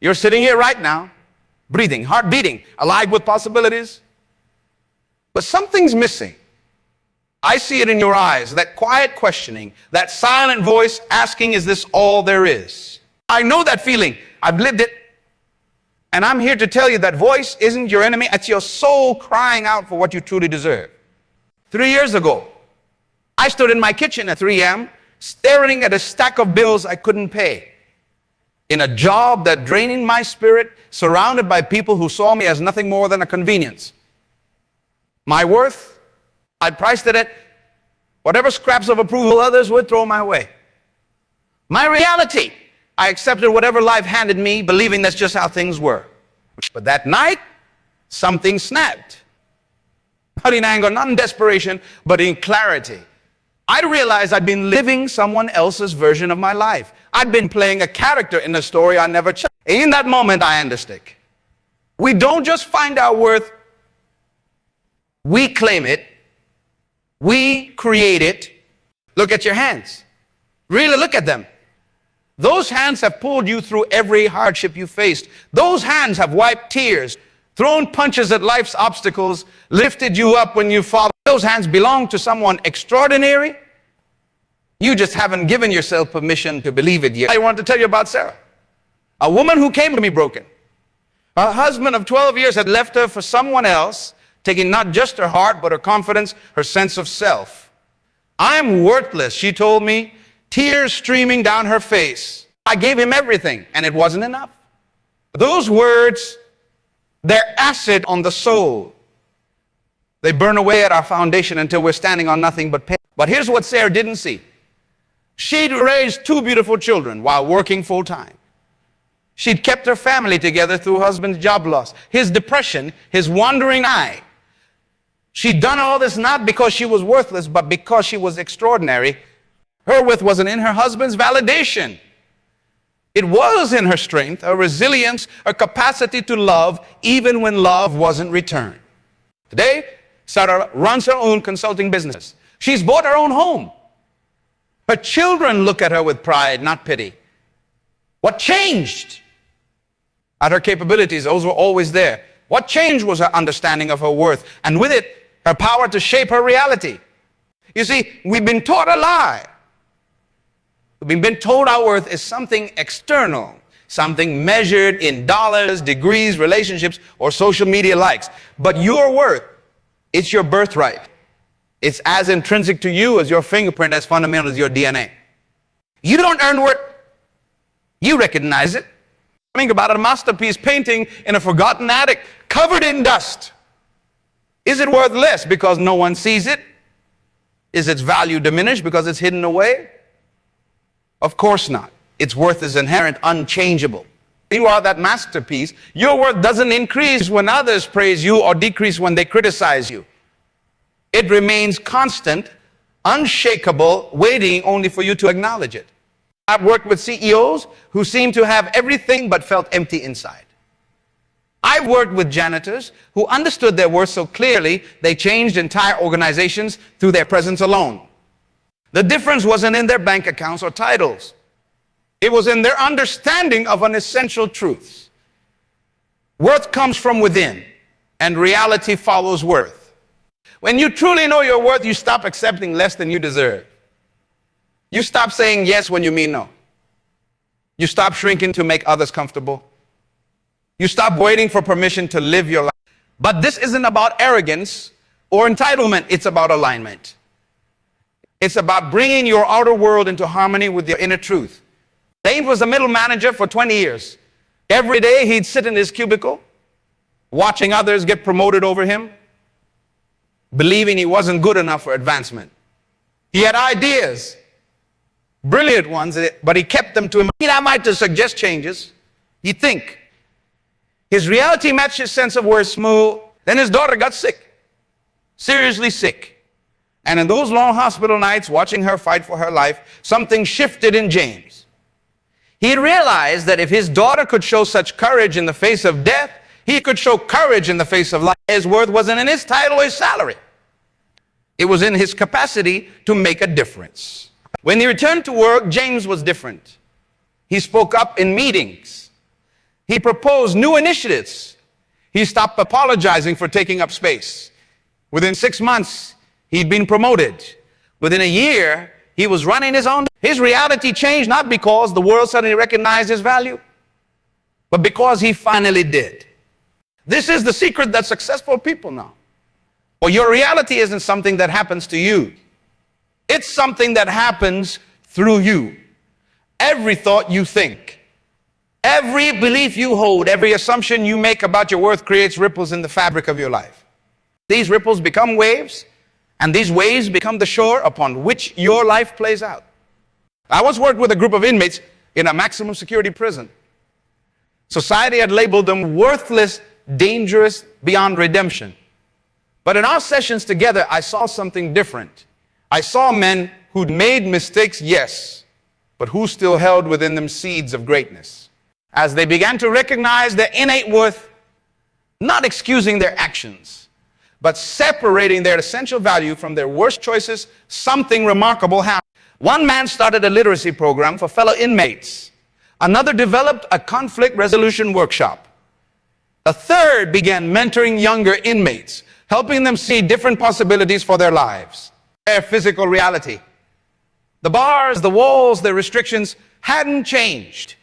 You're sitting here right now, breathing, heart beating, alive with possibilities. But something's missing. I see it in your eyes, that quiet questioning, that silent voice asking, is this all there is? I know that feeling. I've lived it. And I'm here to tell you that voice isn't your enemy. It's your soul crying out for what you truly deserve. 3 years ago, I stood in my kitchen at 3 a.m. staring at a stack of bills I couldn't pay. In a job that drained my spirit, surrounded by people who saw me as nothing more than a convenience. My worth, I priced it at whatever scraps of approval others would throw my way. My reality, I accepted whatever life handed me, believing that's just how things were. But that night, something snapped. Not in anger, not in desperation, but in clarity. I realized I'd been living someone else's version of my life. I'd been playing a character in a story I never chose. In that moment, I understood. We don't just find our worth, we claim it, we create it. Look at your hands. Really look at them. Those hands have pulled you through every hardship you faced. Those hands have wiped tears, thrown punches at life's obstacles, lifted you up when you fall. Those hands belong to someone extraordinary. You just haven't given yourself permission to believe it yet. I want to tell you about Sarah, a woman who came to me broken. Her husband of 12 years had left her for someone else, taking not just her heart, but her confidence, her sense of self. I'm worthless, she told me, tears streaming down her face. I gave him everything, and it wasn't enough. Those words, they're acid on the soul. They burn away at our foundation until we're standing on nothing but pain. But here's what Sarah didn't see. She'd raised 2 beautiful children while working full-time. She'd kept her family together through her husband's job loss, his depression, his wandering eye. She'd done all this not because she was worthless, but because she was extraordinary. Her worth wasn't in her husband's validation. It was in her strength, her resilience, her capacity to love, even when love wasn't returned. Today, Sarah runs her own consulting business. She's bought her own home. Her children look at her with pride, not pity. What changed? At her capabilities, those were always there. What changed was her understanding of her worth, and with it, her power to shape her reality. You see, we've been taught a lie. We've been told our worth is something external, something measured in dollars, degrees, relationships, or social media likes. But your worth, it's your birthright. It's as intrinsic to you as your fingerprint, as fundamental as your DNA. You don't earn worth. You recognize it. Think about it, a masterpiece painting in a forgotten attic, covered in dust. Is it worth less because no one sees it? Is its value diminished because it's hidden away? Of course not. Its worth is inherent, unchangeable. You are that masterpiece. Your worth doesn't increase when others praise you or decrease when they criticize you. It remains constant, unshakable, waiting only for you to acknowledge it. I've worked with CEOs who seemed to have everything but felt empty inside. I've worked with janitors who understood their worth so clearly they changed entire organizations through their presence alone. The difference wasn't in their bank accounts or titles. It was in their understanding of an essential truth. Worth comes from within, and reality follows worth. When you truly know your worth, you stop accepting less than you deserve. You stop saying yes when you mean no. You stop shrinking to make others comfortable. You stop waiting for permission to live your life. But this isn't about arrogance or entitlement. It's about alignment. It's about bringing your outer world into harmony with your inner truth. James was a middle manager for 20 years. Every day he'd sit in his cubicle, watching others get promoted over him, believing he wasn't good enough for advancement. He had ideas, brilliant ones, but he kept them to him. I might just suggest changes. He'd think. His reality matched his sense of worth smooth. Then his daughter got sick, seriously sick. And in those long hospital nights, watching her fight for her life, something shifted in James. He realized that if his daughter could show such courage in the face of death, he could show courage in the face of life. His worth wasn't in his title or his salary. It was in his capacity to make a difference. When he returned to work, James was different. He spoke up in meetings. He proposed new initiatives. He stopped apologizing for taking up space. Within 6 months, he'd been promoted. Within a year, he was running his own. His reality changed not because the world suddenly recognized his value, but because he finally did. This is the secret that successful people know. Well, your reality isn't something that happens to you. It's something that happens through you. Every thought you think, every belief you hold, every assumption you make about your worth creates ripples in the fabric of your life. These ripples become waves, and these waves become the shore upon which your life plays out. I once worked with a group of inmates in a maximum security prison. Society had labeled them worthless, dangerous, beyond redemption. But in our sessions together, I saw something different. I saw men who'd made mistakes, yes, but who still held within them seeds of greatness. As they began to recognize their innate worth, not excusing their actions, but separating their essential value from their worst choices, something remarkable happened. One man started a literacy program for fellow inmates. Another developed a conflict resolution workshop. A third began mentoring younger inmates, helping them see different possibilities for their lives. Their physical reality, the bars, the walls, the restrictions hadn't changed,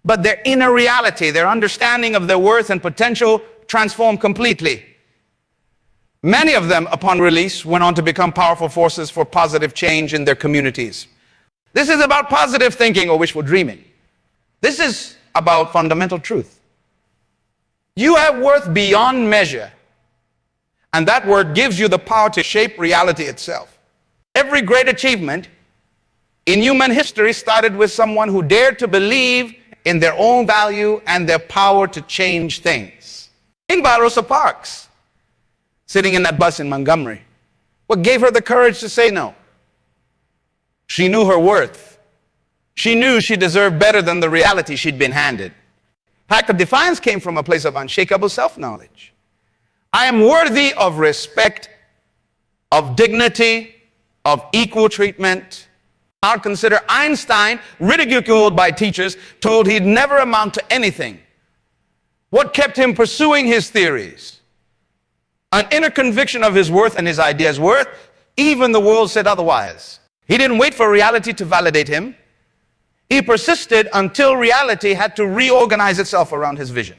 but their inner reality, their understanding of their worth and potential transformed completely. Many of them, upon release, went on to become powerful forces for positive change in their communities. This is about positive thinking or wishful dreaming. This is about fundamental truth. You have worth beyond measure, and that word gives you the power to shape reality itself. Every great achievement in human history started with someone who dared to believe in their own value and their power to change things. Think about Rosa Parks, sitting in that bus in Montgomery. What gave her the courage to say no? She knew her worth. She knew she deserved better than the reality she'd been handed. Act of defiance came from a place of unshakable self-knowledge. I am worthy of respect, of dignity, of equal treatment. I'll consider Einstein, ridiculed by teachers, told he'd never amount to anything. What kept him pursuing his theories? An inner conviction of his worth and his idea's worth. Even the world said otherwise. He didn't wait for reality to validate him. He persisted until reality had to reorganize itself around his vision.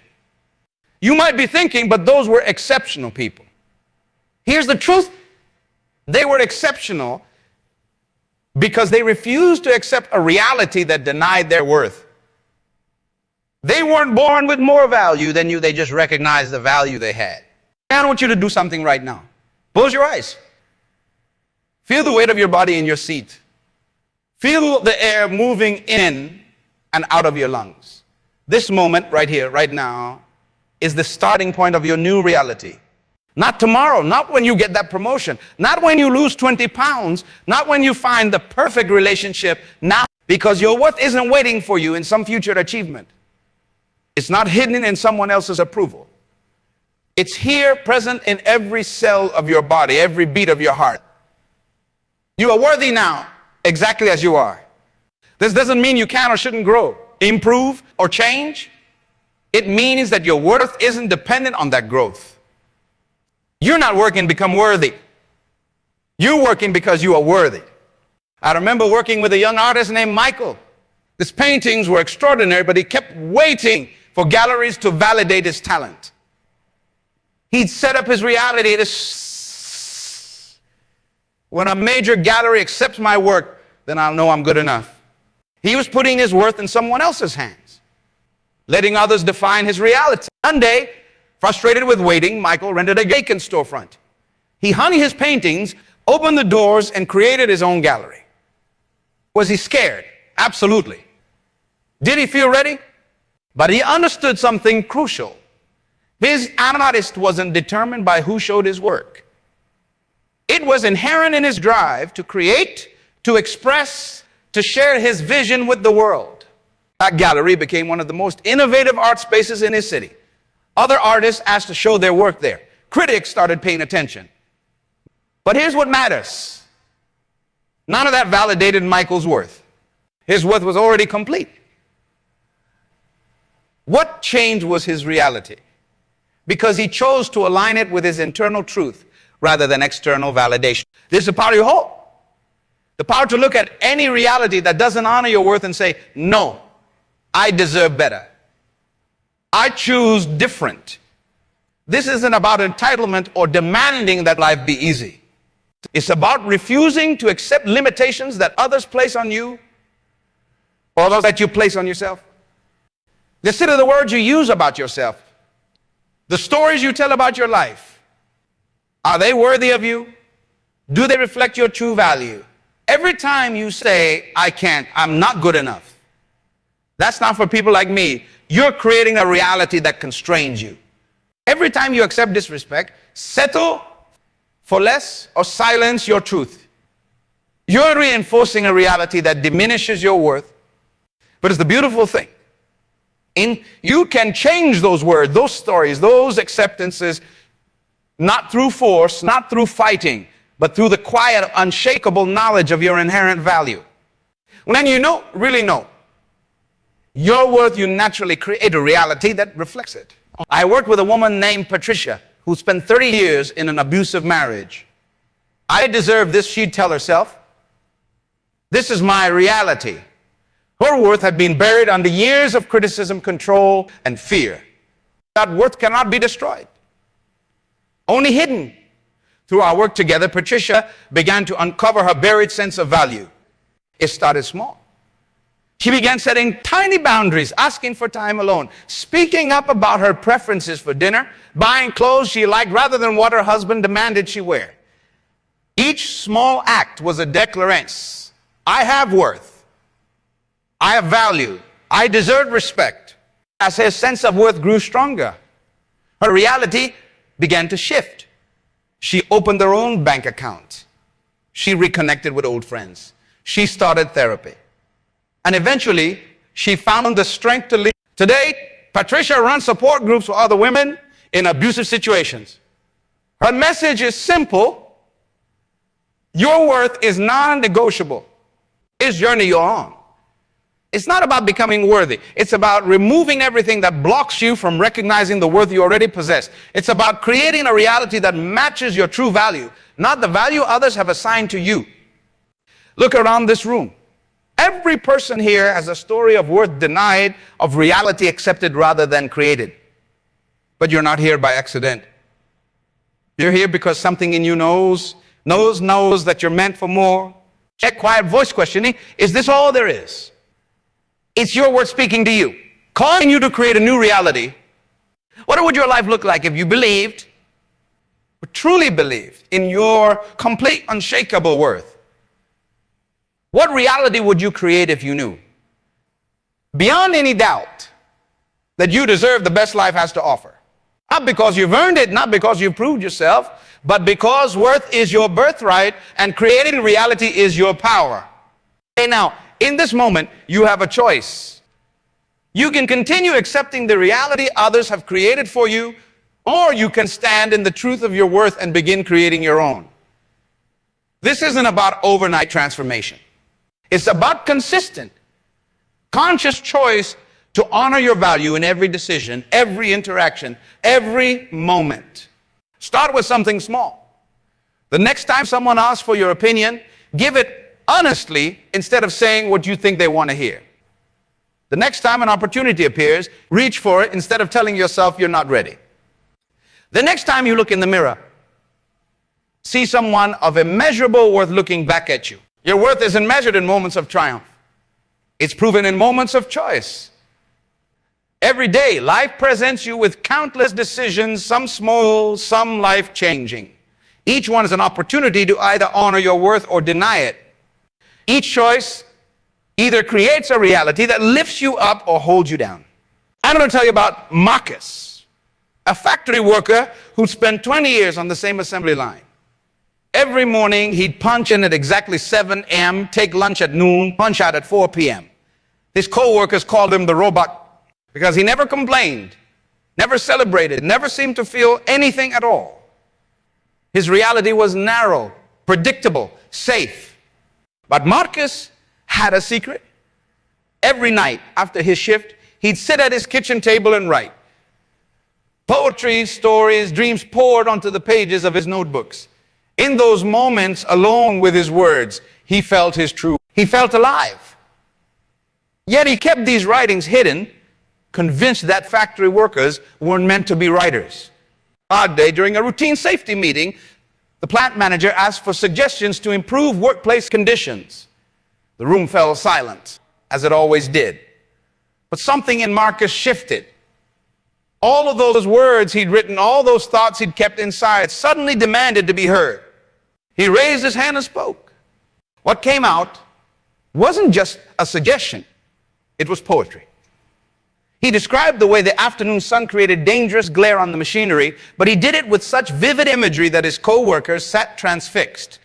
You might be thinking, but those were exceptional people. Here's the truth. They were exceptional because they refused to accept a reality that denied their worth. They weren't born with more value than you. They just recognized the value they had. I want you to do something right now. Close your eyes. Feel the weight of your body in your seat. Feel the air moving in and out of your lungs. This moment right here, right now, is the starting point of your new reality. Not tomorrow, not when you get that promotion, not when you lose 20 pounds, not when you find the perfect relationship, now, because your worth isn't waiting for you in some future achievement. It's not hidden in someone else's approval. It's here, present in every cell of your body, every beat of your heart. You are worthy now, exactly as you are. This doesn't mean you can or shouldn't grow, improve, or change. It means that your worth isn't dependent on that growth. You're not working to become worthy. You're working because you are worthy. I remember working with a young artist named Michael. His paintings were extraordinary, but he kept waiting for galleries to validate his talent. He'd set up his reality to, when a major gallery accepts my work, then I'll know I'm good enough. He was putting his worth in someone else's hands, letting others define his reality. One day, frustrated with waiting, Michael rented a vacant storefront. He hung his paintings, opened the doors, and created his own gallery. Was he scared? Absolutely. Did he feel ready? But he understood something crucial. His artist wasn't determined by who showed his work. It was inherent in his drive to create, to express, to share his vision with the world. That gallery became one of the most innovative art spaces in his city. Other artists asked to show their work there. Critics started paying attention. But here's what matters. None of that validated Michael's worth. His worth was already complete. What change was his reality? Because he chose to align it with his internal truth rather than external validation. This is the power you hold. The power to look at any reality that doesn't honor your worth and say, no, I deserve better. I choose different. This isn't about entitlement or demanding that life be easy. It's about refusing to accept limitations that others place on you or those that you place on yourself. Consider the words you use about yourself. The stories you tell about your life. Are they worthy of you? Do they reflect your true value? Every time you say, I can't, I'm not good enough, that's not for people like me. You're creating a reality that constrains you. Every time you accept disrespect, settle for less, or silence your truth, you're reinforcing a reality that diminishes your worth. But it's the beautiful thing. You can change those words, those stories, those acceptances, not through force, not through fighting, but through the quiet, unshakable knowledge of your inherent value. When you really know your worth, you naturally create a reality that reflects it. I worked with a woman named Patricia who spent 30 years in an abusive marriage. I deserve this, she'd tell herself. This is my reality. Her worth had been buried under years of criticism, control, and fear. That worth cannot be destroyed, only hidden. Through our work together, Patricia began to uncover her buried sense of value. It started small. She began setting tiny boundaries, asking for time alone, speaking up about her preferences for dinner, buying clothes she liked rather than what her husband demanded she wear. Each small act was a declaration. I have worth. I have value. I deserve respect. As her sense of worth grew stronger, her reality began to shift. She opened her own bank account. She reconnected with old friends. She started therapy. And eventually, she found the strength to lead. Today, Patricia runs support groups for other women in abusive situations. Her message is simple. Your worth is non-negotiable. This journey you're on. It's not about becoming worthy. It's about removing everything that blocks you from recognizing the worth you already possess. It's about creating a reality that matches your true value, not the value others have assigned to you. Look around this room. Every person here has a story of worth denied, of reality accepted rather than created. But you're not here by accident. You're here because something in you knows that you're meant for more. Check quiet voice questioning. Is this all there is? It's your word speaking to you, calling you to create a new reality. What would your life look like if you believed, or truly believed, in your complete, unshakable worth? What reality would you create if you knew, beyond any doubt, that you deserve the best life has to offer? Not because you've earned it, not because you've proved yourself, but because worth is your birthright and creating reality is your power. Okay, now, in this moment, you have a choice. You can continue accepting the reality others have created for you, or you can stand in the truth of your worth and begin creating your own. This isn't about overnight transformation. It's about consistent, conscious choice to honor your value in every decision, every interaction, every moment. Start with something small. The next time someone asks for your opinion, give it honestly instead of saying what you think they want to hear. The next time an opportunity appears, reach for it instead of telling yourself you're not ready. The next time you look in the mirror, see someone of immeasurable worth looking back at you. Your worth isn't measured in moments of triumph. It's proven in moments of choice. Every day, life presents you with countless decisions, some small, some life-changing. Each one is an opportunity to either honor your worth or deny it. Each choice either creates a reality that lifts you up or holds you down. I'm going to tell you about Marcus, a factory worker who spent 20 years on the same assembly line. Every morning, he'd punch in at exactly 7 a.m., take lunch at noon, punch out at 4 p.m. His co-workers called him the robot because he never complained, never celebrated, never seemed to feel anything at all. His reality was narrow, predictable, safe. But Marcus had a secret. Every night after his shift, he'd sit at his kitchen table and write. Poetry, stories, dreams poured onto the pages of his notebooks. In those moments, alone with his words, he felt his truth. He felt alive. Yet he kept these writings hidden, convinced that factory workers weren't meant to be writers. Odd day, during a routine safety meeting, the plant manager asked for suggestions to improve workplace conditions. The room fell silent, as it always did. But something in Marcus shifted. All of those words he'd written, all those thoughts he'd kept inside, suddenly demanded to be heard. He raised his hand and spoke. What came out wasn't just a suggestion. It was poetry. He described the way the afternoon sun created dangerous glare on the machinery, but he did it with such vivid imagery that his co-workers sat transfixed.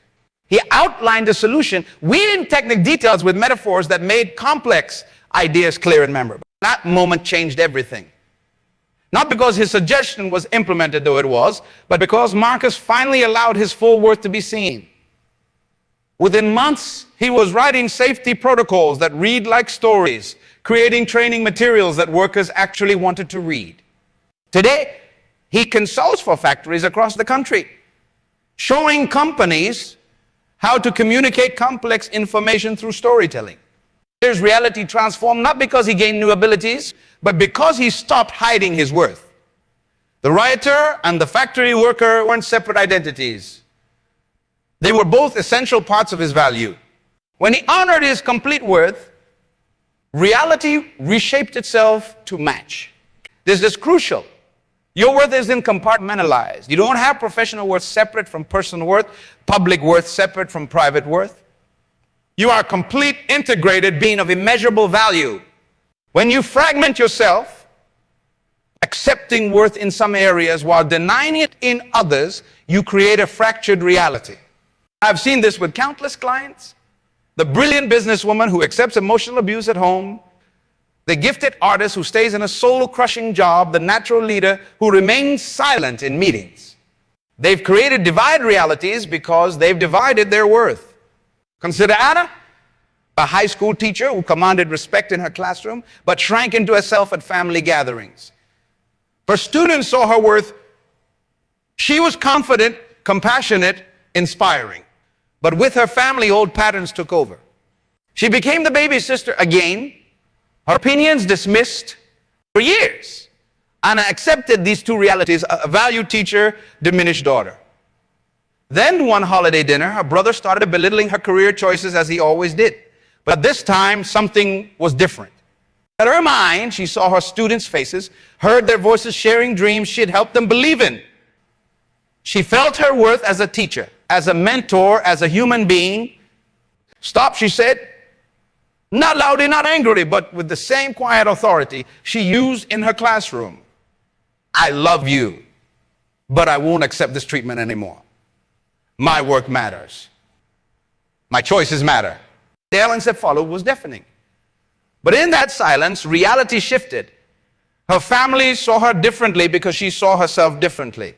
He outlined a solution, weaving technical details with metaphors that made complex ideas clear and memorable. That moment changed everything. Not because his suggestion was implemented, though it was, but because Marcus finally allowed his full worth to be seen. Within months, he was writing safety protocols that read like stories, creating training materials that workers actually wanted to read. Today, he consults for factories across the country, showing companies how to communicate complex information through storytelling. His reality transformed not because he gained new abilities, but because he stopped hiding his worth. The rioter and the factory worker weren't separate identities. They were both essential parts of his value. When he honored his complete worth, reality reshaped itself to match. This is crucial. Your worth isn't compartmentalized. You don't have professional worth separate from personal worth, public worth separate from private worth. You are a complete, integrated being of immeasurable value. When you fragment yourself, accepting worth in some areas while denying it in others, you create a fractured reality. I've seen this with countless clients. The brilliant businesswoman who accepts emotional abuse at home, the gifted artist who stays in a soul-crushing job, the natural leader who remains silent in meetings. They've created divided realities because they've divided their worth. Consider Anna, a high school teacher who commanded respect in her classroom, but shrank into herself at family gatherings. Her students saw her worth. She was confident, compassionate, inspiring. But with her family, old patterns took over. She became the baby sister again, her opinions dismissed for years. Anna accepted these two realities, a valued teacher, diminished daughter. Then one holiday dinner, her brother started belittling her career choices as he always did. But this time, something was different. In her mind, she saw her students' faces, heard their voices sharing dreams she had helped them believe in. She felt her worth as a teacher, as a mentor, as a human being. Stop, she said. Not loudly, not angrily, but with the same quiet authority she used in her classroom. I love you, but I won't accept this treatment anymore. My work matters. My choices matter. The silence that followed was deafening. But in that silence, reality shifted. Her family saw her differently because she saw herself differently.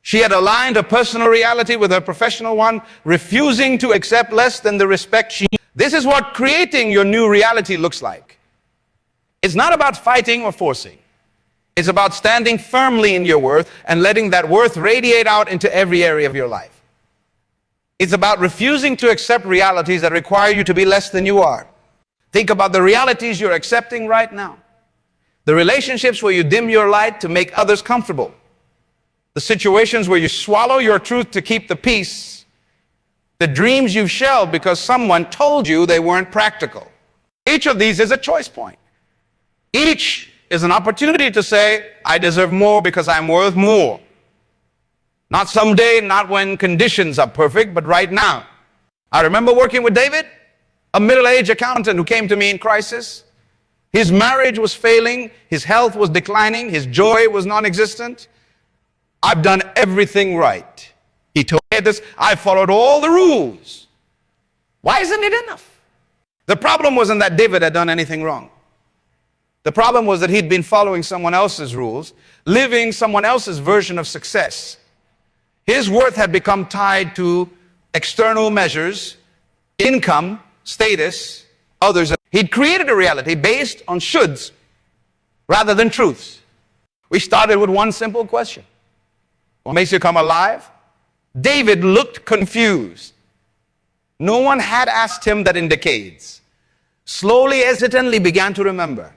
She had aligned her personal reality with her professional one, refusing to accept less than the respect she needed. This is what creating your new reality looks like. It's not about fighting or forcing. It's about standing firmly in your worth and letting that worth radiate out into every area of your life. It's about refusing to accept realities that require you to be less than you are. Think about the realities you're accepting right now. The relationships where you dim your light to make others comfortable. The situations where you swallow your truth to keep the peace. The dreams you've shelved because someone told you they weren't practical. Each of these is a choice point. Each is an opportunity to say, I deserve more because I'm worth more. Not someday, not when conditions are perfect, but right now. I remember working with David, a middle-aged accountant who came to me in crisis. His marriage was failing, his health was declining, his joy was non-existent. I've done everything right. He told me this, I followed all the rules. Why isn't it enough? The problem wasn't that David had done anything wrong. The problem was that he'd been following someone else's rules, living someone else's version of success. His worth had become tied to external measures, income, status, others. He'd created a reality based on shoulds rather than truths. We started with one simple question. What makes you come alive? David looked confused. No one had asked him that in decades. Slowly, hesitantly began to remember.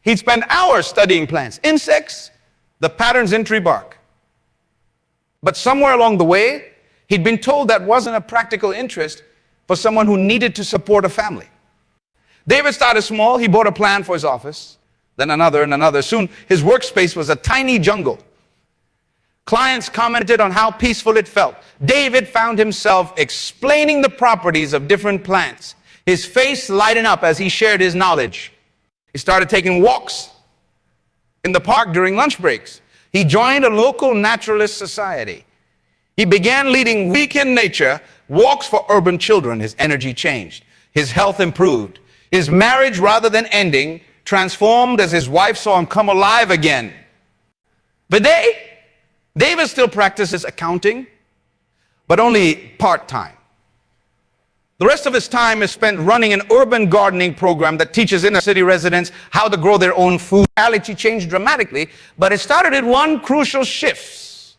He'd spent hours studying plants, insects, the patterns in tree bark. But somewhere along the way, he'd been told that wasn't a practical interest for someone who needed to support a family. David started small. He bought a plant for his office, then another and another. Soon, his workspace was a tiny jungle. Clients commented on how peaceful it felt. David found himself explaining the properties of different plants. His face lighting up as he shared his knowledge. He started taking walks in the park during lunch breaks. He joined a local naturalist society. He began leading weekend nature walks for urban children. His energy changed. His health improved. His marriage, rather than ending, transformed as his wife saw him come alive again. But David still practices accounting, but only part-time. The rest of his time is spent running an urban gardening program that teaches inner city residents how to grow their own food. Reality changed dramatically, but it started at one crucial shift,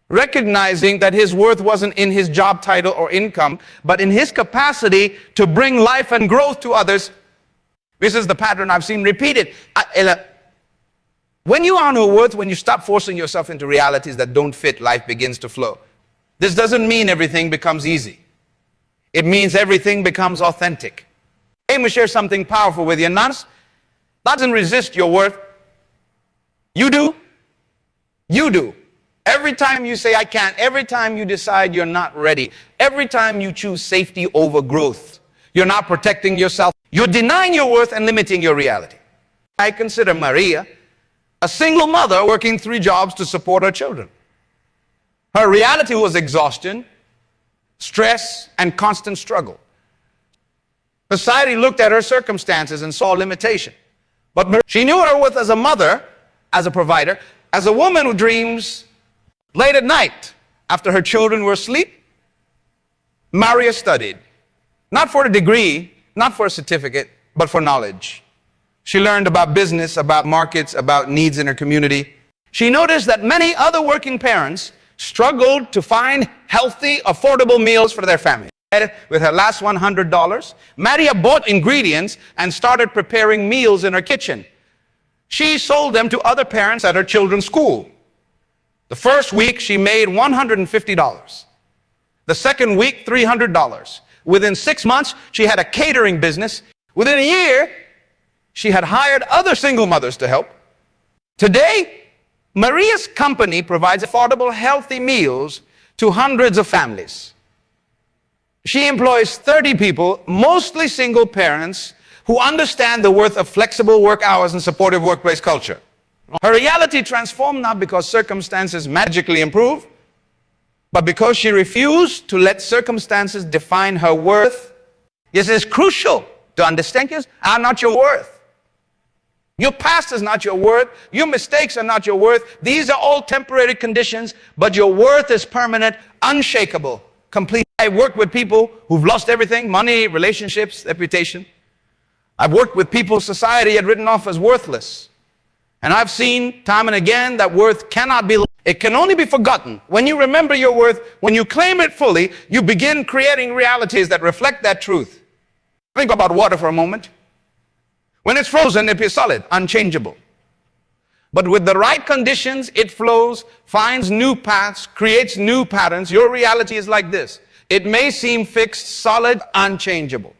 recognizing that his worth wasn't in his job title or income, but in his capacity to bring life and growth to others. This is the pattern I've seen repeated. When you honor worth, when you stop forcing yourself into realities that don't fit, life begins to flow. This doesn't mean everything becomes easy. It means everything becomes authentic. Let me share something powerful with you. That doesn't resist your worth. You do. You do. Every time you say, I can't, every time you decide you're not ready, every time you choose safety over growth, you're not protecting yourself. You're denying your worth and limiting your reality. I consider Maria a single mother working 3 jobs to support her children. Her reality was exhaustion, stress, and constant struggle. Society looked at her circumstances and saw limitation. But she knew her worth as a mother, as a provider, as a woman who dreams late at night after her children were asleep. Maria studied, not for a degree, not for a certificate, but for knowledge. She learned about business, about markets, about needs in her community. She noticed that many other working parents struggled to find healthy, affordable meals for their family. With her last $100, Maria bought ingredients and started preparing meals in her kitchen. She sold them to other parents at her children's school. The first week, she made $150. The second week, $300. Within 6 months, she had a catering business. Within a year, she had hired other single mothers to help. Today, Maria's company provides affordable, healthy meals to hundreds of families. She employs 30 people, mostly single parents, who understand the worth of flexible work hours and supportive workplace culture. Her reality transformed not because circumstances magically improved, but because she refused to let circumstances define her worth. Yes, it's crucial to understand this are not your worth. Your past is not your worth. Your mistakes are not your worth. These are all temporary conditions, but your worth is permanent, unshakable, complete. I've worked with people who've lost everything, money, relationships, reputation. I've worked with people society had written off as worthless. And I've seen time and again that worth cannot be, it can only be forgotten. When you remember your worth, when you claim it fully, you begin creating realities that reflect that truth. Think about water for a moment. When it's frozen, it is solid, unchangeable. But with the right conditions, it flows, finds new paths, creates new patterns. Your reality is like this. It may seem fixed, solid, unchangeable.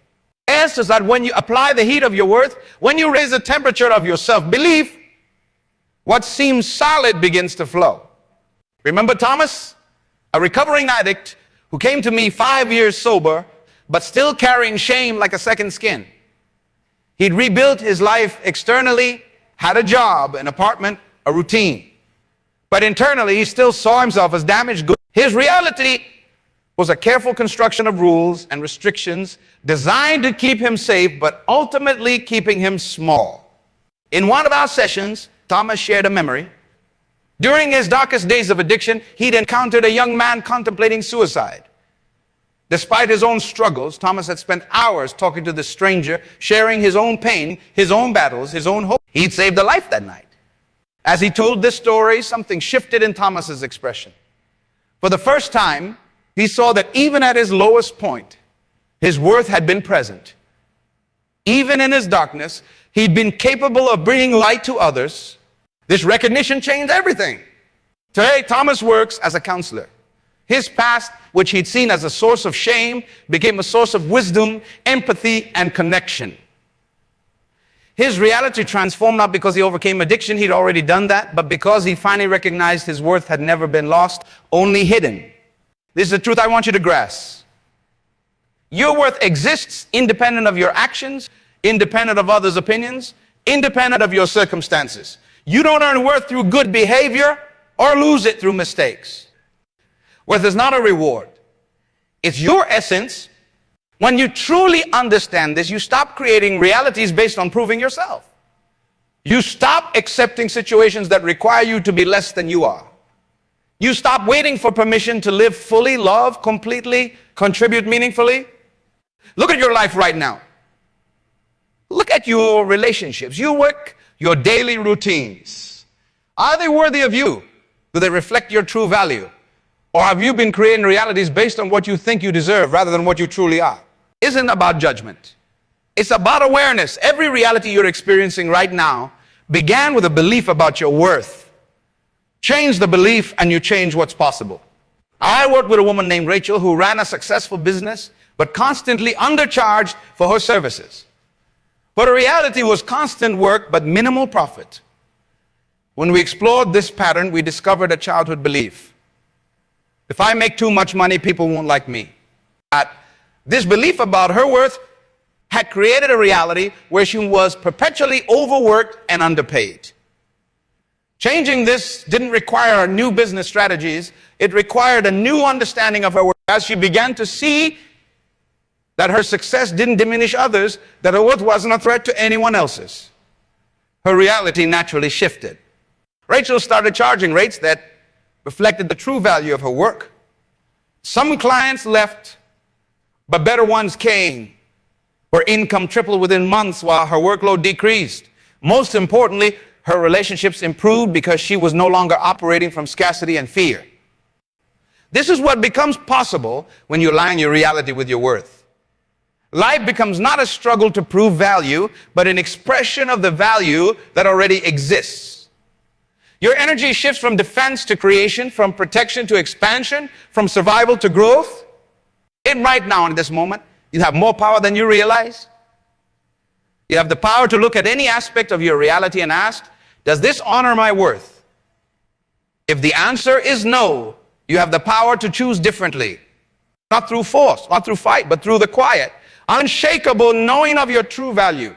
As is that when you apply the heat of your worth, when you raise the temperature of your self-belief, what seems solid begins to flow. Remember Thomas, a recovering addict who came to me 5 years sober, but still carrying shame like a second skin. He'd rebuilt his life externally, had a job, an apartment, a routine. But internally, he still saw himself as damaged goods. His reality was a careful construction of rules and restrictions designed to keep him safe, but ultimately keeping him small. In one of our sessions, Thomas shared a memory. During his darkest days of addiction, he'd encountered a young man contemplating suicide. Despite his own struggles, Thomas had spent hours talking to this stranger, sharing his own pain, his own battles, his own hope. He'd saved a life that night. As he told this story, something shifted in Thomas's expression. For the first time, he saw that even at his lowest point, his worth had been present. Even in his darkness, he'd been capable of bringing light to others. This recognition changed everything. Today, Thomas works as a counselor. His past, which he'd seen as a source of shame, became a source of wisdom, empathy, and connection. His reality transformed not because he overcame addiction, he'd already done that, but because he finally recognized his worth had never been lost, only hidden. This is the truth I want you to grasp. Your worth exists independent of your actions, independent of others' opinions, independent of your circumstances. You don't earn worth through good behavior or lose it through mistakes. Worth is not a reward. It's your essence. When you truly understand this, you stop creating realities based on proving yourself. You stop accepting situations that require you to be less than you are. You stop waiting for permission to live fully, love completely, contribute meaningfully. Look at your life right now. Look at your relationships, your work, your daily routines. Are they worthy of you? Do they reflect your true value? Or have you been creating realities based on what you think you deserve rather than what you truly are? It isn't about judgment. It's about awareness. Every reality you're experiencing right now began with a belief about your worth. Change the belief and you change what's possible. I worked with a woman named Rachel who ran a successful business but constantly undercharged for her services. But her reality was constant work but minimal profit. When we explored this pattern, we discovered a childhood belief. If I make too much money, people won't like me. This belief about her worth had created a reality where she was perpetually overworked and underpaid. Changing this didn't require new business strategies. It required a new understanding of her worth. As she began to see that her success didn't diminish others, that her worth wasn't a threat to anyone else's, her reality naturally shifted. Rachel started charging rates that reflected the true value of her work. Some clients left, but better ones came. Her income tripled within months while her workload decreased. Most importantly, her relationships improved because she was no longer operating from scarcity and fear. This is what becomes possible when you align your reality with your worth. Life becomes not a struggle to prove value, but an expression of the value that already exists. Your energy shifts from defense to creation, from protection to expansion, from survival to growth. And right now, in this moment, you have more power than you realize. You have the power to look at any aspect of your reality and ask, does this honor my worth? If the answer is no, you have the power to choose differently. Not through force, not through fight, but through the quiet, unshakable knowing of your true value.